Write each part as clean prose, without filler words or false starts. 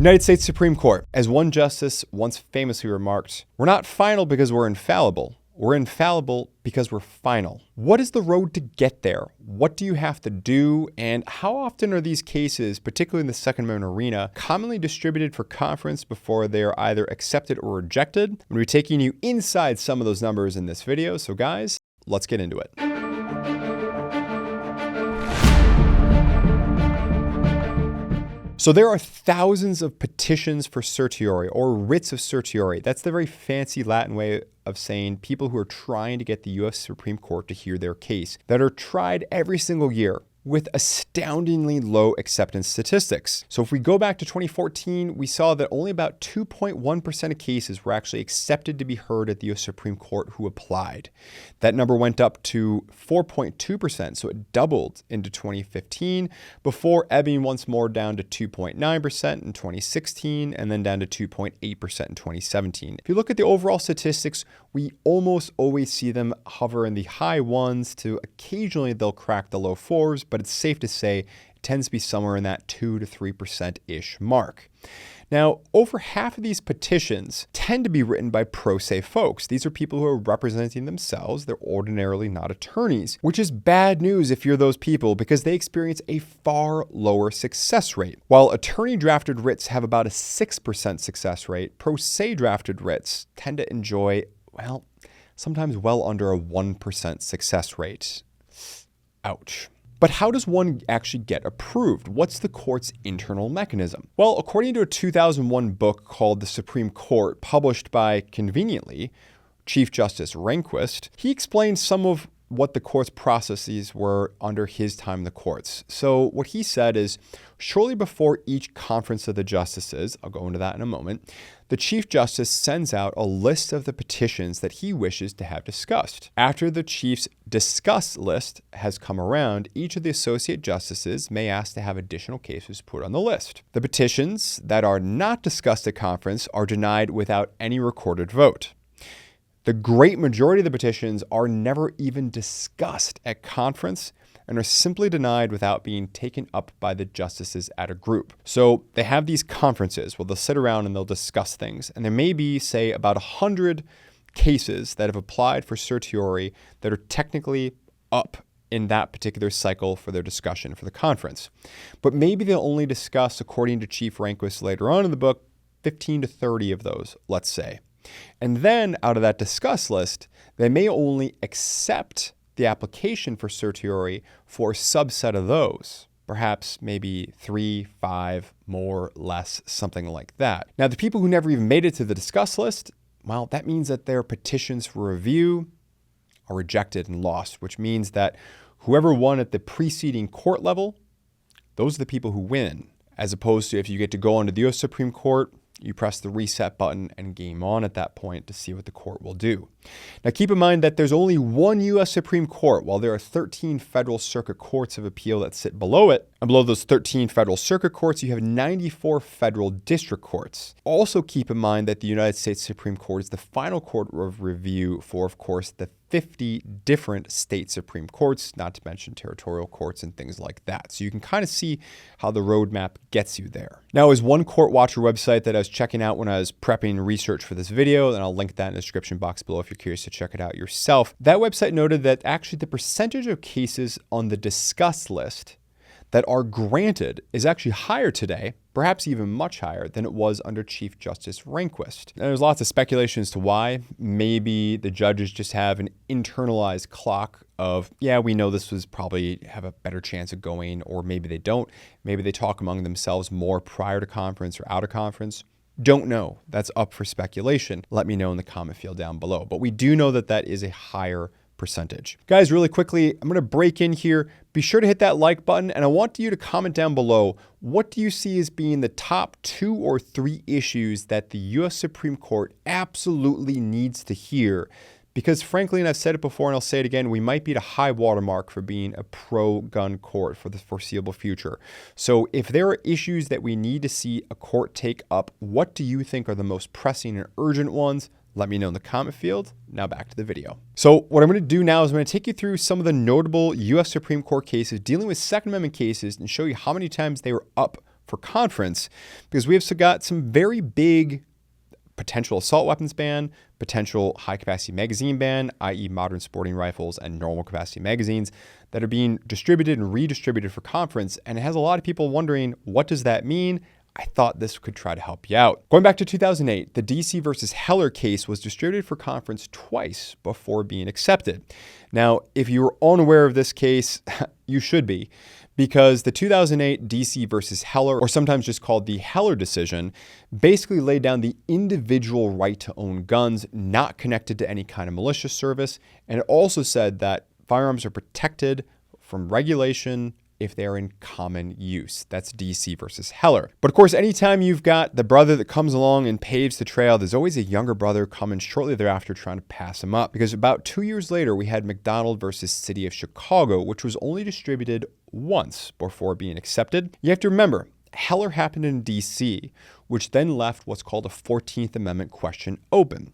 United States Supreme Court. As one justice once famously remarked, "We're not final because we're infallible. We're infallible because we're final." What is the road to get there? What do you have to do? And how often are these cases, particularly in the Second Amendment arena, commonly distributed for conference before they are either accepted or rejected? I'm going to be taking you inside some of those numbers in this video. So guys, let's get into it. So there are thousands of petitions for certiorari or writs of certiorari. That's the very fancy Latin way of saying people who are trying to get the U.S. Supreme Court to hear their case that are tried every single year with astoundingly low acceptance statistics. So if we go back to 2014, we saw that only about 2.1% of cases were actually accepted to be heard at the U.S. Supreme Court who applied. That number went up to 4.2%, so it doubled into 2015, before ebbing once more down to 2.9% in 2016, and then down to 2.8% in 2017. If you look at the overall statistics, we almost always see them hover in the high ones to occasionally they'll crack the low fours, but it's safe to say it tends to be somewhere in that 2 to 3%-ish mark. Now, over half of these petitions tend to be written by pro se folks. These are people who are representing themselves. They're ordinarily not attorneys, which is bad news if you're those people because they experience a far lower success rate. While attorney drafted writs have about a 6% success rate, pro se drafted writs tend to enjoy, well, sometimes well under a 1% success rate. Ouch. But how does one actually get approved? What's the court's internal mechanism? Well, according to a 2001 book called The Supreme Court, published by, conveniently, Chief Justice Rehnquist, he explained some of what the court's processes were under his time in the courts. So what he said is, shortly before each conference of the justices, I'll go into that in a moment, the Chief Justice sends out a list of the petitions that he wishes to have discussed. After the Chief's discuss list has come around, each of the associate justices may ask to have additional cases put on the list. The petitions that are not discussed at conference are denied without any recorded vote. The great majority of the petitions are never even discussed at conference and are simply denied without being taken up by the justices at a group. So they have these conferences where they'll sit around and they'll discuss things. And there may be, say, about 100 cases that have applied for certiorari that are technically up in that particular cycle for their discussion for the conference. But maybe they'll only discuss, according to Chief Rehnquist later on in the book, 15 to 30 of those, let's say. And then out of that discuss list, they may only accept the application for certiorari for a subset of those, perhaps maybe 3, 5, more, less, something like that. Now, the people who never even made it to the discuss list, well, that means that their petitions for review are rejected and lost, which means that whoever won at the preceding court level, those are the people who win, as opposed to if you get to go onto the U.S. Supreme Court, you press the reset button and game on at that point to see what the court will do. Now, keep in mind that there's only one U.S. Supreme Court, while there are 13 federal circuit courts of appeal that sit below it. And below those 13 federal circuit courts, you have 94 federal district courts. Also keep in mind that the United States Supreme Court is the final court of review for, of course, the 50 different state Supreme Courts, not to mention territorial courts and things like that. So you can kind of see how the roadmap gets you there. Now, as one court watcher website that I was checking out when I was prepping research for this video, and I'll link that in the description box below if you're curious to check it out yourself, that website noted that actually the percentage of cases on the discuss list that are granted is actually higher today, perhaps even much higher than it was under Chief Justice Rehnquist. And there's lots of speculation as to why. Maybe the judges just have an internalized clock of, yeah, we know this was probably have a better chance of going, or maybe they don't. Maybe they talk among themselves more prior to conference or out of conference. Don't know. That's up for speculation. Let me know in the comment field down below. But we do know that that is a higher percentage. Guys, really quickly, I'm going to break in here. Be sure to hit that like button, and I want you to comment down below, what do you see as being the top 2 or 3 issues that the U.S. Supreme Court absolutely needs to hear? Because frankly, and I've said it before and I'll say it again, we might be at a high watermark for being a pro-gun court for the foreseeable future. So if there are issues that we need to see a court take up, what do you think are the most pressing and urgent ones? Let me know in the comment field. Now back to the video. So what I'm going to do now is I'm going to take you through some of the notable U.S. Supreme Court cases dealing with Second Amendment cases and show you how many times they were up for conference because we have got some very big potential assault weapons ban, potential high-capacity magazine ban, i.e. modern sporting rifles and normal capacity magazines that are being distributed and redistributed for conference. And it has a lot of people wondering, what does that mean? I thought this could try to help you out. Going back to 2008, the DC versus Heller case was distributed for conference twice before being accepted. Now, if you were unaware of this case, you should be, because the 2008 DC versus Heller, or sometimes just called the Heller decision, basically laid down the individual right to own guns not connected to any kind of militia service. And it also said that firearms are protected from regulation if they're in common use. That's DC versus Heller. But of course, anytime you've got the brother that comes along and paves the trail, there's always a younger brother coming shortly thereafter trying to pass him up. Because about 2 years later, we had McDonald versus City of Chicago, which was only distributed once before being accepted. You have to remember, Heller happened in DC, which then left what's called a 14th Amendment question open.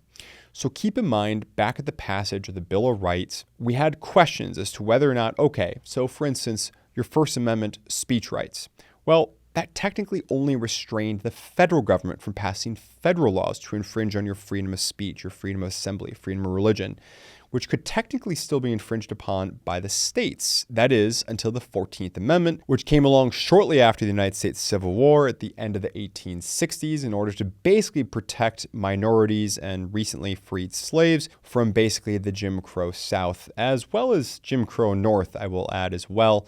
So keep in mind, back at the passage of the Bill of Rights, we had questions as to whether or not, okay, so for instance, your First Amendment speech rights. Well, that technically only restrained the federal government from passing federal laws to infringe on your freedom of speech, your freedom of assembly, freedom of religion, which could technically still be infringed upon by the states. That is, until the 14th Amendment, which came along shortly after the United States Civil War at the end of the 1860s in order to basically protect minorities and recently freed slaves from basically the Jim Crow South, as well as Jim Crow North, I will add as well,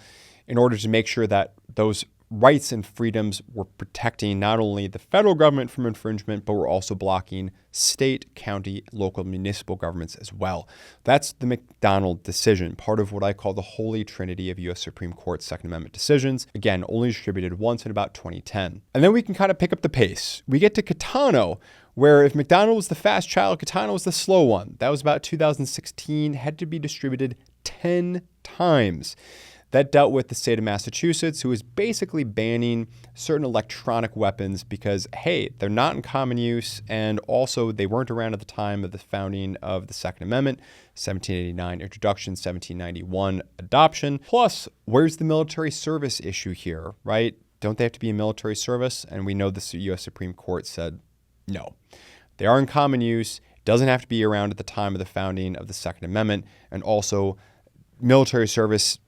in order to make sure that those rights and freedoms were protecting not only the federal government from infringement, but were also blocking state, county, local, municipal governments as well. That's the McDonald decision, part of what I call the holy trinity of U.S. Supreme Court Second Amendment decisions. Again, only distributed once in about 2010. And then we can kind of pick up the pace. We get to Caetano, where if McDonald was the fast child, Caetano was the slow one. That was about 2016, had to be distributed 10 times. That dealt with the state of Massachusetts, who is basically banning certain electronic weapons because, hey, they're not in common use, and also they weren't around at the time of the founding of the Second Amendment, 1789 introduction, 1791 adoption. Plus, where's the military service issue here, right? Don't they have to be in military service? And we know the U.S. Supreme Court said no. They are in common use, doesn't have to be around at the time of the founding of the Second Amendment, and also military service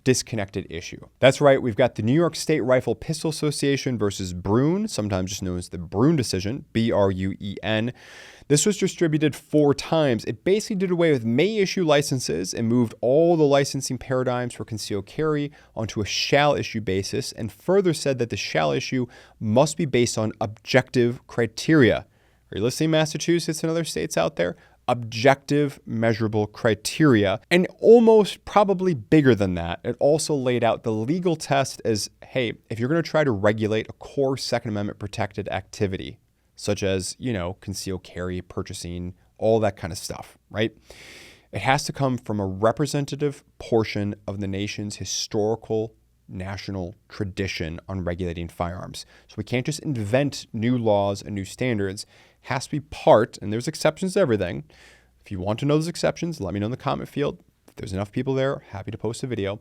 disconnected issue. That's right, we've got the New York State Rifle Pistol Association versus Bruen, sometimes just known as the Bruen decision, B-R-U-E-N. This was distributed 4 times. It basically did away with may issue licenses and moved all the licensing paradigms for concealed carry onto a shall issue basis, and further said that the shall issue must be based on objective criteria. Are you listening, Massachusetts and other states out there? Objective measurable criteria, and almost probably bigger than that. It also laid out the legal test as, hey, if you're going to try to regulate a core Second Amendment protected activity, such as, concealed carry, purchasing, all that kind of stuff, right? It has to come from a representative portion of the nation's historical national tradition on regulating firearms. So we can't just invent new laws and new standards. Has to be part, and there's exceptions to everything. If you want to know those exceptions, let me know in the comment field. If there's enough people there, happy to post a video.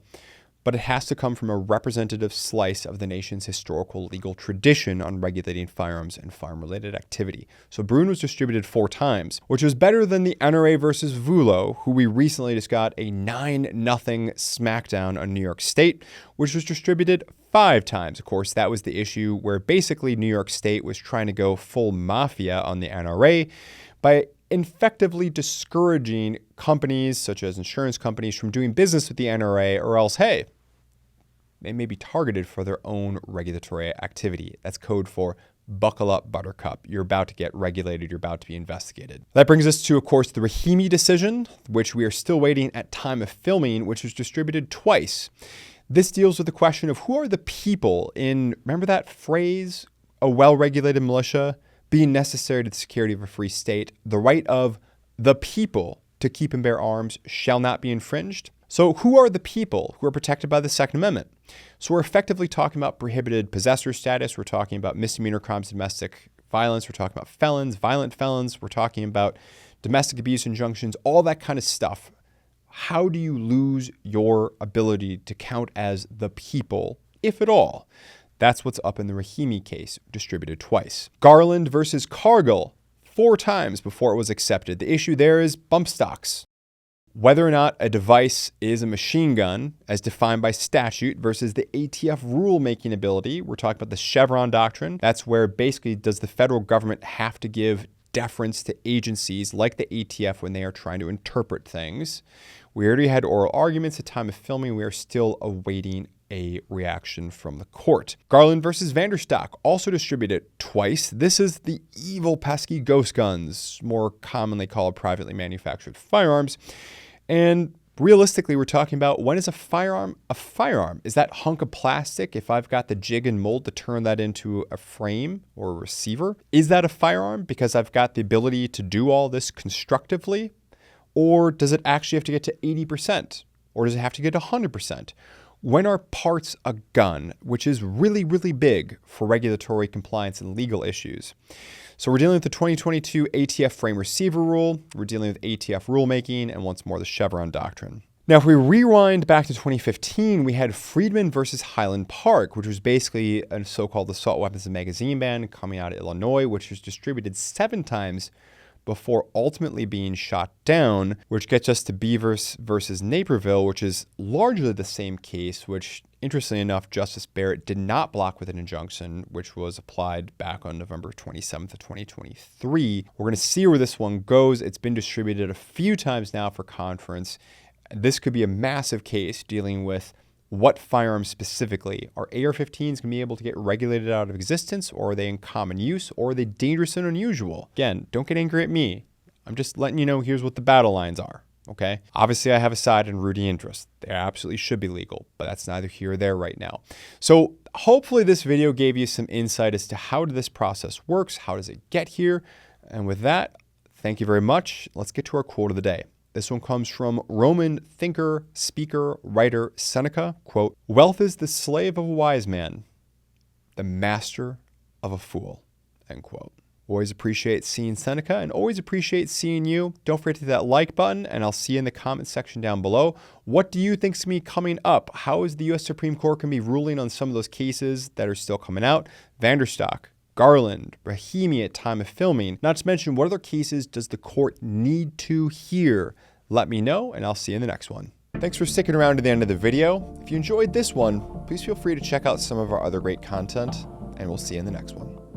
But it has to come from a representative slice of the nation's historical legal tradition on regulating firearms and firearm-related activity. So Bruen was distributed 4 times, which was better than the NRA versus Vulo, who we recently just got a 9-0 smackdown on New York State, which was distributed 5 times. Of course, that was the issue where basically New York State was trying to go full mafia on the NRA by effectively discouraging companies such as insurance companies from doing business with the NRA, or else, hey, they may be targeted for their own regulatory activity. That's code for buckle up, buttercup. You're about to get regulated. You're about to be investigated. That brings us to, of course, the Rahimi decision, which we are still waiting at time of filming, which was distributed twice. This deals with the question of who are the people in, remember that phrase, a well-regulated militia being necessary to the security of a free state, the right of the people to keep and bear arms shall not be infringed. So who are the people who are protected by the Second Amendment? So we're effectively talking about prohibited possessor status. We're talking about misdemeanor crimes, domestic violence. We're talking about felons, violent felons. We're talking about domestic abuse injunctions, all that kind of stuff. How do you lose your ability to count as the people, if at all? That's what's up in the Rahimi case, distributed twice. Garland versus Cargill, 4 times before it was accepted. The issue there is bump stocks. Whether or not a device is a machine gun, as defined by statute, versus the ATF rulemaking ability. We're talking about the Chevron doctrine. That's where basically does the federal government have to give deference to agencies like the ATF when they are trying to interpret things. We already had oral arguments at time of filming. We are still awaiting a reaction from the court. Garland versus Vanderstock, also distributed twice. This is the evil pesky ghost guns, more commonly called privately manufactured firearms. And realistically, we're talking about, when is a firearm a firearm? Is that hunk of plastic, if I've got the jig and mold to turn that into a frame or a receiver? Is that a firearm because I've got the ability to do all this constructively? Or does it actually have to get to 80%? Or does it have to get to 100%? When are parts a gun, which is really, really big for regulatory compliance and legal issues? So we're dealing with the 2022 ATF frame receiver rule, we're dealing with ATF rulemaking, and once more the Chevron doctrine. Now, if we rewind back to 2015, we had Friedman versus Highland Park, which was basically a so-called assault weapons and magazine ban coming out of Illinois, which was distributed 7 times before ultimately being shot down, which gets us to Beavers versus Naperville, which is largely the same case, which, interestingly enough, Justice Barrett did not block with an injunction, which was applied back on November 27th of 2023. We're going to see where this one goes. It's been distributed a few times now for conference. This could be a massive case dealing with what firearms specifically. Are AR-15s going to be able to get regulated out of existence, or are they in common use, or are they dangerous and unusual? Again, don't get angry at me. I'm just letting you know here's what the battle lines are, okay? Obviously, I have a side in Rudy interest. They absolutely should be legal, but that's neither here or there right now. So hopefully this video gave you some insight as to how this process works, how does it get here, and with that, thank you very much. Let's get to our quote of the day. This one comes from Roman thinker, speaker, writer Seneca, quote, "Wealth is the slave of a wise man, the master of a fool," end quote. Always appreciate seeing Seneca and always appreciate seeing you. Don't forget to hit that like button, and I'll see you in the comment section down below. What do you think's going to be coming up? How is the U.S. Supreme Court going to be ruling on some of those cases that are still coming out? Vanderstock, Garland, Rahimi at time of filming. Not to mention, what other cases does the court need to hear? Let me know, and I'll see you in the next one. Thanks for sticking around to the end of the video. If you enjoyed this one, please feel free to check out some of our other great content, and we'll see you in the next one.